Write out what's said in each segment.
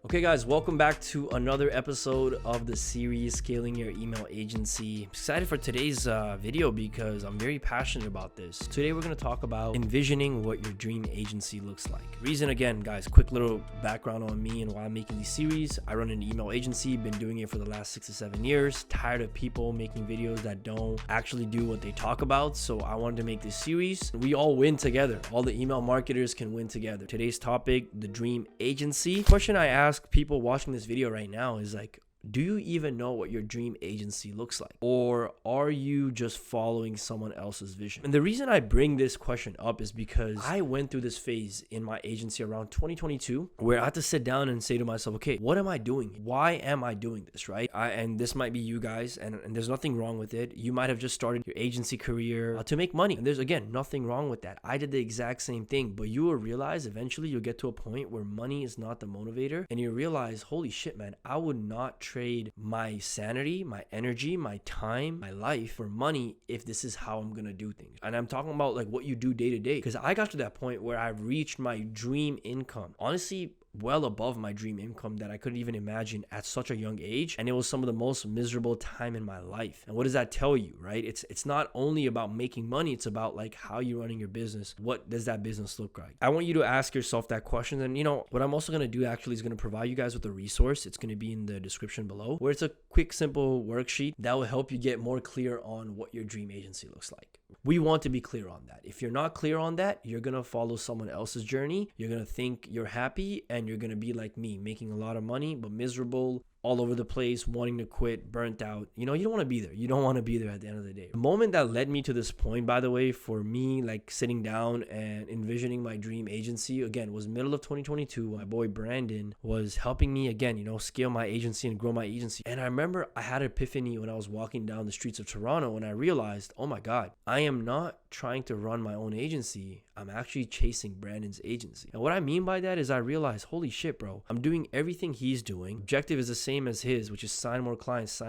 Okay guys, welcome back to another episode of the series Scaling Your Email Agency. I'm excited for today's video because I'm very passionate about this. Today we're going to talk about envisioning what your dream agency looks like. Reason again, guys, quick little background on me and why I'm making these series. I run an email agency, been doing it for the last 6 to 7 years. Tired of people making videos that don't actually do what they talk about. So I wanted to make this series. We all win together. All the email marketers can win together. Today's topic, the dream agency. Question I ask people watching this video right now is like, do you even know what your dream agency looks like? Or are you just following someone else's vision? And the reason I bring this question up is because I went through this phase in my agency around 2022 where I had to sit down and say to myself, okay, what am I doing? Why am I doing this, right? And this might be you guys, and there's nothing wrong with it. You might have just started your agency career to make money. And there's, again, nothing wrong with that. I did the exact same thing, but you will realize eventually you'll get to a point where money is not the motivator. And you realize, holy shit, man, I would not trade my sanity, my energy, my time, my life for money if this is how I'm gonna do things. And I'm talking about like what you do day to day, because I got to that point where I've reached my dream income. Honestly, well above my dream income that I couldn't even imagine at such a young age. And it was some of the most miserable time in my life. And what does that tell you, right? It's not only about making money, it's about like how you're running your business. What does that business look like? I want you to ask yourself that question. And you know, what I'm also going to do actually is going to provide you guys with a resource. It's going to be in the description below, where it's a quick, simple worksheet that will help you get more clear on what your dream agency looks like. We want to be clear on that. If you're not clear on that, you're going to follow someone else's journey. You're going to think you're happy and you're going to be like me, making a lot of money, but miserable, all over the place, wanting to quit, burnt out. You know, you don't want to be there. You don't want to be there at the end of the day. The moment that led me to this point, by the way, for me, like sitting down and envisioning my dream agency, again, was middle of 2022. My boy Brandon was helping me again, you know, scale my agency and grow my agency. And I remember I had an epiphany when I was walking down the streets of Toronto and I realized, oh my God, I am not trying to run my own agency. I'm actually chasing Brandon's agency. And what I mean by that is I realized, holy shit, bro, I'm doing everything he's doing. Objective is the same as his, which is sign more clients,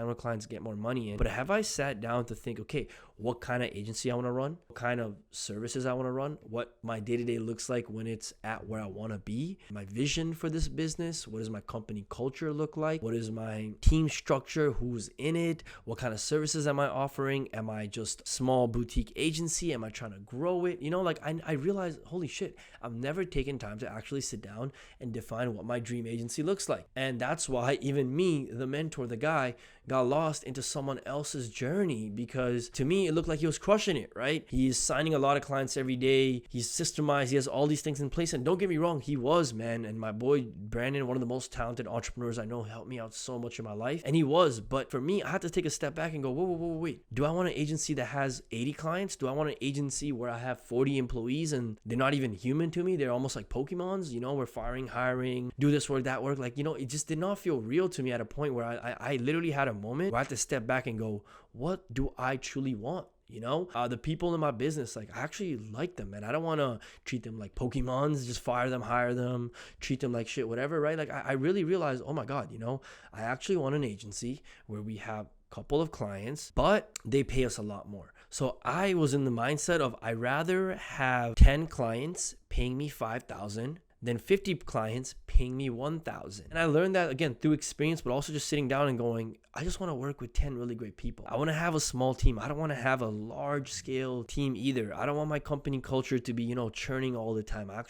get more money in. But have I sat down to think, okay, what kind of agency I want to run, what kind of services I want to run, what my day-to-day looks like when it's at where I want to be, my vision for this business, what does my company culture look like, what is my team structure, who's in it, what kind of services am I offering, am I just small boutique agency, am I trying to grow it? You know, like I realized, holy shit, I've never taken time to actually sit down and define what my dream agency looks like. And that's why even me, the mentor, the guy, got lost into someone else's journey, because to me, it looked like he was crushing it, right? He's signing a lot of clients every day. He's systemized. He has all these things in place. And don't get me wrong, he was, man. And my boy, Brandon, one of the most talented entrepreneurs I know, helped me out so much in my life. And he was. But for me, I had to take a step back and go, whoa, wait. Do I want an agency that has 80 clients? Do I want an agency where I have 40 employees and they're not even human to me? They're almost like Pokemons, you know, we're firing, hiring, do this work, that work. Like, you know, it just did not feel real to me at a point where I literally had a moment where I had to step back and go, what do I truly want? You know, the people in my business, like I actually like them, and I don't want to treat them like Pokemons, just fire them, hire them, treat them like shit, whatever, right? Like I really realized, oh my God, you know, I actually want an agency where we have a couple of clients, but they pay us a lot more. So I was in the mindset of I rather have 10 clients paying me $5,000 than 50 clients paying me $1,000. And I learned that again through experience, but also just sitting down and going, I just want to work with 10 really great people. I want to have a small team. I don't want to have a large scale team either. I don't want my company culture to be, you know, churning all the time. I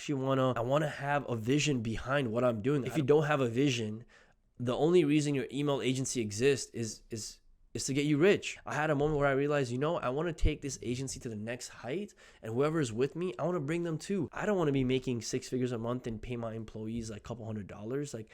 want to have a vision behind what I'm doing. If you don't have a vision, the only reason your email agency exists is to get you rich. I had a moment where I realized, you know, I want to take this agency to the next height, and whoever is with me, I want to bring them too. I don't want to be making 6 figures a month and pay my employees like a couple $100. Like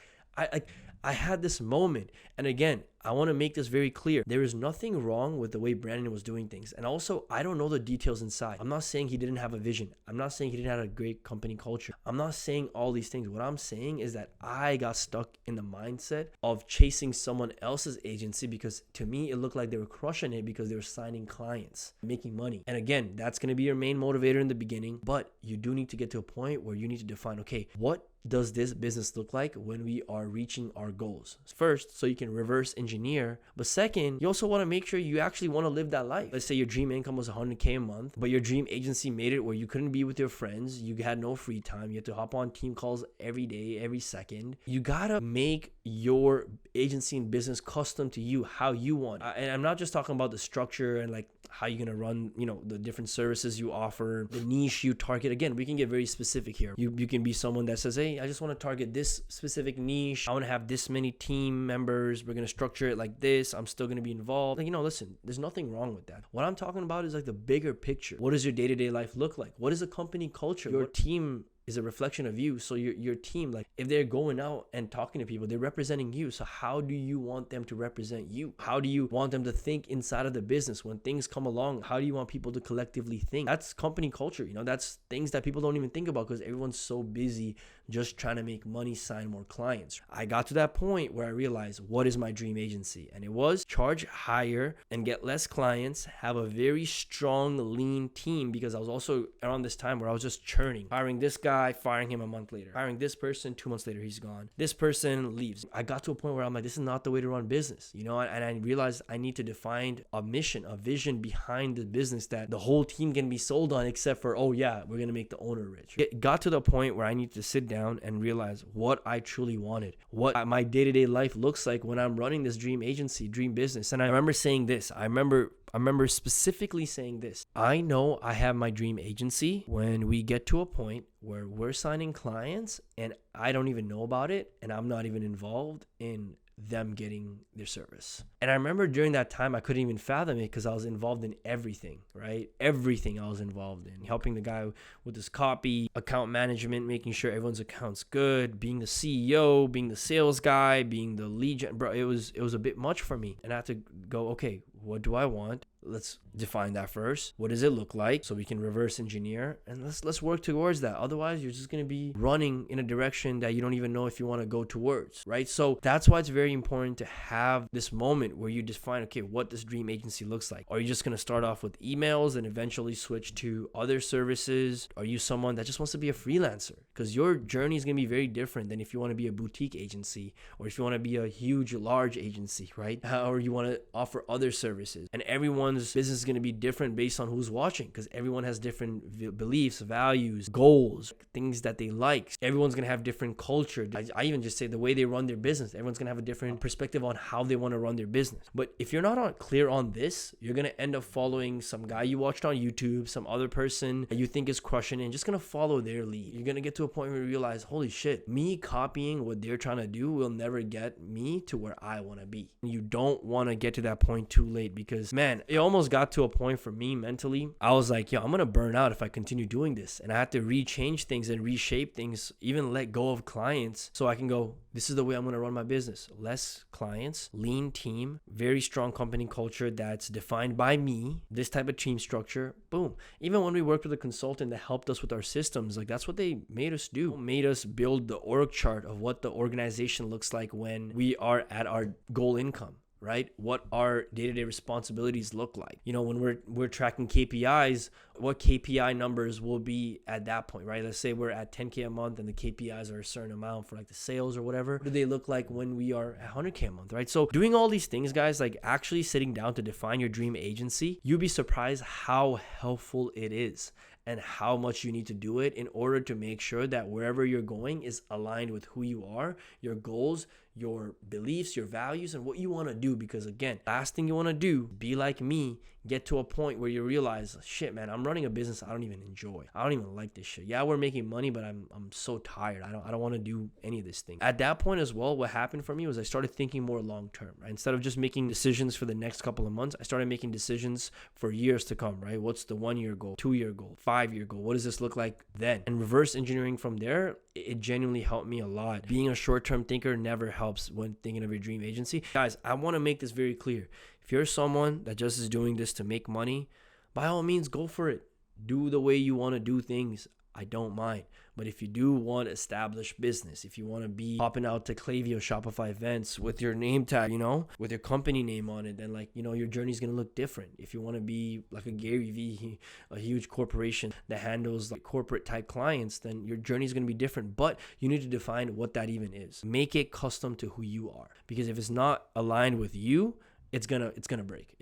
I had this moment. And again, I want to make this very clear. There is nothing wrong with the way Brandon was doing things. And also, I don't know the details inside. I'm not saying he didn't have a vision. I'm not saying he didn't have a great company culture. I'm not saying all these things. What I'm saying is that I got stuck in the mindset of chasing someone else's agency, because to me, it looked like they were crushing it because they were signing clients, making money. And again, that's going to be your main motivator in the beginning, but you do need to get to a point where you need to define, okay, what does this business look like when we are reaching our goals? First, so you can reverse engineer engineer. But second, you also want to make sure you actually want to live that life. Let's say your dream income was 100K a month, but your dream agency made it where you couldn't be with your friends. You had no free time. You had to hop on team calls every day, every second. You gotta make your agency and business custom to you, how you want. And I'm not just talking about the structure and like how you're gonna run, the different services you offer, the niche you target. Again, we can get very specific here. You can be someone that says, hey, I just want to target this specific niche. I want to have this many team members. We're gonna structure it like this. I'm still gonna be involved. Like, listen, there's nothing wrong with that. What I'm talking about is like the bigger picture. What does your day-to-day life look like? What is a company culture? Your team is a reflection of you. So your team, like if they're going out and talking to people, they're representing you. So how do you want them to represent you? How do you want them to think inside of the business? When things come along, how do you want people to collectively think? That's company culture. That's things that people don't even think about because everyone's so busy just trying to make money, sign more clients. I got to that point where I realized, what is my dream agency? And it was charge higher and get less clients, have a very strong, lean team, because I was also around this time where I was just churning, hiring this guy, firing him a month later, hiring this person, 2 months later, he's gone. This person leaves. I got to a point where I'm like, this is not the way to run business, and I realized I need to define a mission, a vision behind the business that the whole team can be sold on, except for, oh yeah, we're going to make the owner rich. It got to the point where I need to sit down and realize what I truly wanted, what my day-to-day life looks like when I'm running this dream agency, dream business. And I remember saying this. I remember specifically saying this. I know I have my dream agency when we get to a point where we're signing clients and I don't even know about it and I'm not even involved in them getting their service. And I remember during that time, I couldn't even fathom it because I was involved in everything, right? Everything I was involved in, helping the guy with his copy, account management, making sure everyone's account's good, being the CEO, being the sales guy, being the lead gen. Bro, it was a bit much for me. And I had to go, okay, what do I want? Let's define that first. What does it look like? So we can reverse engineer and let's work towards that. Otherwise, you're just going to be running in a direction that you don't even know if you want to go towards, right? So that's why it's very important to have this moment where you define, okay, what this dream agency looks like. Are you just going to start off with emails and eventually switch to other services? Are you someone that just wants to be a freelancer? Because your journey is going to be very different than if you want to be a boutique agency or if you want to be a huge, large agency, right? Or you want to offer other services. And everyone's business is going to be different based on who's watching because everyone has different beliefs, values, goals, things that they like. Everyone's going to have different culture. I even just say the way they run their business. Everyone's going to have a different perspective on how they want to run their business. But if you're not clear on this, you're going to end up following some guy you watched on YouTube, some other person that you think is crushing it, and just going to follow their lead. You're going to get to a point where you realize, holy shit, me copying what they're trying to do will never get me to where I want to be. You don't want to get to that point too late because, man, it almost got to a point for me mentally. I was like, yo, I'm going to burn out if I continue doing this. And I had to rechange things and reshape things, even let go of clients so I can go, this is the way I'm going to run my business. Less clients, lean team, very strong company culture that's defined by me, this type of team structure, boom. Even when we worked with a consultant that helped us with our systems, like that's what they made us do. Made us build the org chart of what the organization looks like when we are at our goal income. Right? What our day-to-day responsibilities look like. When we're tracking KPIs, what KPI numbers will be at that point, right? Let's say we're at 10K a month and the KPIs are a certain amount for like the sales or whatever. What do they look like when we are at 100K a month, right? So doing all these things, guys, like actually sitting down to define your dream agency, you'd be surprised how helpful it is and how much you need to do it in order to make sure that wherever you're going is aligned with who you are, your goals, your beliefs, your values, and what you want to do. Because again, last thing you want to do, be like me, get to a point where you realize, shit, man, I'm running a business I don't even enjoy. I don't even like this shit. Yeah, we're making money, but I'm so tired. I don't want to do any of this thing. At that point as well, what happened for me was I started thinking more long term, right? Instead of just making decisions for the next couple of months, I started making decisions for years to come, right? What's the 1-year goal, 2-year goal, 5-year goal? What does this look like then? And reverse engineering from there, it genuinely helped me a lot. Being a short-term thinker never helps when thinking of your dream agency. Guys, I want to make this very clear. If you're someone that just is doing this to make money, by all means, go for it. Do the way you want to do things. I don't mind. But if you do want established business, if you want to be popping out to Klaviyo Shopify events with your name tag, with your company name on it, then your journey is going to look different. If you want to be like a Gary Vee, a huge corporation that handles like corporate type clients, then your journey is going to be different. But you need to define what that even is. Make it custom to who you are. Because if it's not aligned with you, it's gonna break.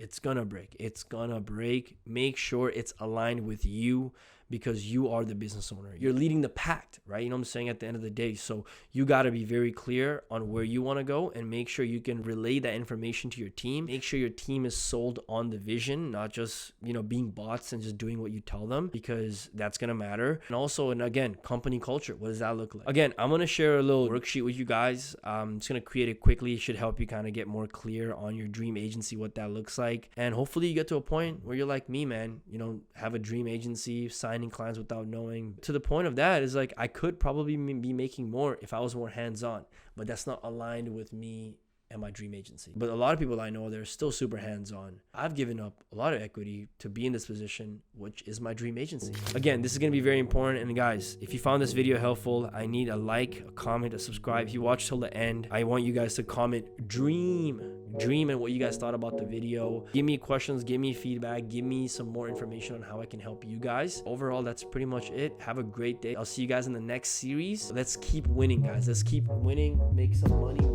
Make sure it's aligned with you, because you are the business owner. You're leading the pack, right? You know what I'm saying? At the end of the day. So you got to be very clear on where you want to go, and make sure you can relay that information to your team. Make sure your team is sold on the vision, not just, being bots and just doing what you tell them, because that's going to matter. And also, and again, company culture. What does that look like? Again, I'm going to share a little worksheet with you guys. I'm just going to create it quickly. It should help you kind of get more clear on your dream agency, what that looks like. And hopefully you get to a point where you're like me, man, have a dream agency, signing clients without knowing. To the point of that is like, I could probably be making more if I was more hands-on, but that's not aligned with me and my dream agency. But a lot of people I know, they're still super hands-on. I've given up a lot of equity to be in this position, which is my dream agency. Again, this is going to be very important. And guys, if you found this video helpful, I need a like, a comment, a subscribe. If you watch till the end, I want you guys to comment dream and what you guys thought about the video. Give me questions, give me feedback, give me some more information on how I can help you guys. Overall, that's pretty much it. Have a great day. I'll see you guys in the next series. Let's keep winning, guys. Let's keep winning, make some money.